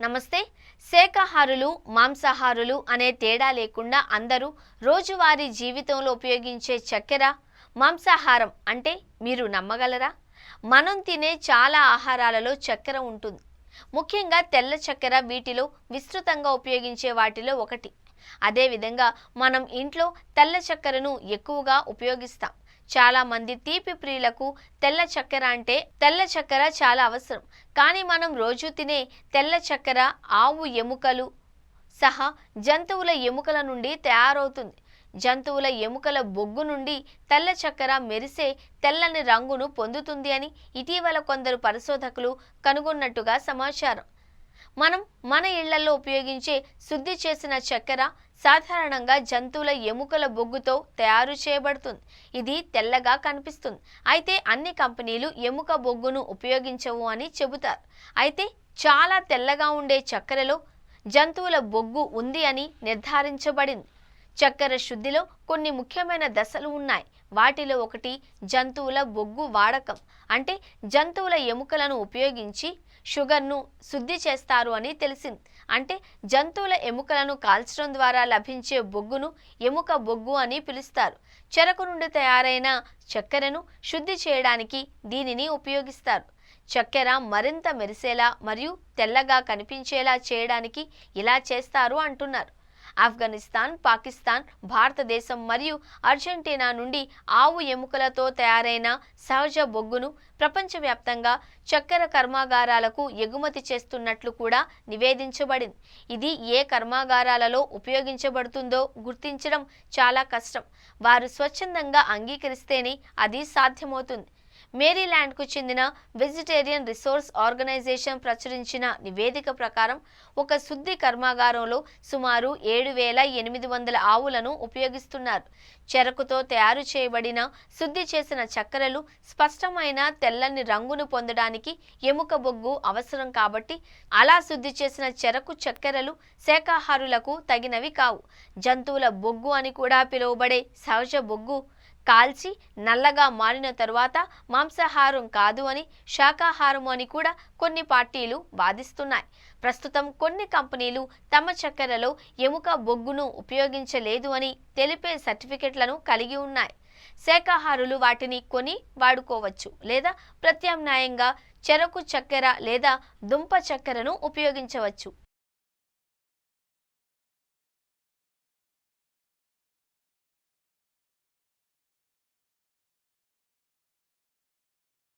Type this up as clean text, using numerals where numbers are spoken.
నమస్తే. శాకాహారులు, మాంసాహారులు అనే తేడా లేకుండా అందరూ రోజువారీ జీవితంలో ఉపయోగించే చక్కెర, మాంసాహారం అంటే మీరు నమ్మగలరా? మనం తినే చాలా ఆహారాలలో చక్కెర ఉంటుంది. ముఖ్యంగా తెల్ల చక్కెర వీటిలో విస్తృతంగా ఉపయోగించే వాటిలో ఒకటి. అదేవిధంగా మనం ఇంట్లో తెల్ల చక్కెరను ఎక్కువగా ఉపయోగిస్తాం. చాలా మంది తీపి ప్రియులకు తెల్ల చక్కెర చాలా అవసరం. కానీ మనం రోజు తినే తెల్ల చక్కెర ఆవు ఎముకలు సహా జంతువుల ఎముకల నుండి తయారవుతుంది. జంతువుల ఎముకల బొగ్గు నుండి తెల్ల చక్కెర మెరిసే తెల్లని రంగును పొందుతుంది అని ఇటీవల కొందరు పరిశోధకులు కనుగొన్నట్టుగా సమాచారం. మనం మన ఇళ్లలో ఉపయోగించే శుద్ధి చేసిన చక్కెర సాధారణంగా జంతువుల ఎముకల బొగ్గుతో తయారు చేయబడుతుంది. ఇది తెల్లగా కనిపిస్తుంది. అయితే అన్ని కంపెనీలు ఎముక బొగ్గును ఉపయోగించవు అని చెబుతారు. అయితే చాలా తెల్లగా ఉండే చక్కెరలో జంతువుల బొగ్గు ఉంది అని నిర్ధారించబడింది. చక్కెర శుద్ధిలో కొన్ని ముఖ్యమైన దశలు ఉన్నాయి. వాటిలో ఒకటి జంతువుల బొగ్గు వాడకం. అంటే జంతువుల ఎముకలను ఉపయోగించి షుగర్ను శుద్ధి చేస్తారు అని తెలిసింది. అంటే జంతువుల ఎముకలను కాల్చడం ద్వారా లభించే బొగ్గును ఎముక బొగ్గు అని పిలుస్తారు. చెరకు నుండి తయారైన చక్కెరను శుద్ధి చేయడానికి దీనిని ఉపయోగిస్తారు. చక్కెర మరింత మెరిసేలా మరియు తెల్లగా కనిపించేలా చేయడానికి ఇలా చేస్తారు అంటున్నారు. ఆఫ్ఘనిస్తాన్, పాకిస్తాన్, భారతదేశం మరియు అర్జెంటీనా నుండి ఆవు ఎముకలతో తయారైన సహజ బొగ్గును ప్రపంచవ్యాప్తంగా చక్కెర కర్మాగారాలకు ఎగుమతి చేస్తున్నట్లు కూడా నివేదించబడింది. ఇది ఏ కర్మాగారాలలో ఉపయోగించబడుతుందో గుర్తించడం చాలా కష్టం. వారు స్వచ్ఛందంగా అంగీకరిస్తేనే అది సాధ్యమవుతుంది. మేరీల్యాండ్కు చెందిన వెజిటేరియన్ రిసోర్స్ ఆర్గనైజేషన్ ప్రచురించిన నివేదిక ప్రకారం ఒక శుద్ధి కర్మాగారంలో సుమారు 7,800 ఆవులను ఉపయోగిస్తున్నారు. చెరకుతో తయారు చేయబడిన శుద్ధి చేసిన చక్కెరలు స్పష్టమైన తెల్లని రంగును పొందడానికి ఎముక బొగ్గు అవసరం కాబట్టి అలా శుద్ధి చేసిన చెరకు చక్కెరలు శాకాహారులకు తగినవి కావు. జంతువుల బొగ్గు అని కూడా పిలువబడే సహజ బొగ్గు కాల్చి నల్లగా మారిన తరువాత మాంసాహారం కాదు అని, శాకాహారం అని కూడా కొన్ని పార్టీలు వాదిస్తున్నాయి. ప్రస్తుతం కొన్ని కంపెనీలు తమ చక్కెరలో ఎముక బొగ్గును ఉపయోగించలేదు అని తెలిపే సర్టిఫికెట్లను కలిగి ఉన్నాయి. శాకాహారులు వాటిని కొని వాడుకోవచ్చు లేదా ప్రత్యామ్నాయంగా చెరకు చక్కెర లేదా దుంప చక్కెరను ఉపయోగించవచ్చు.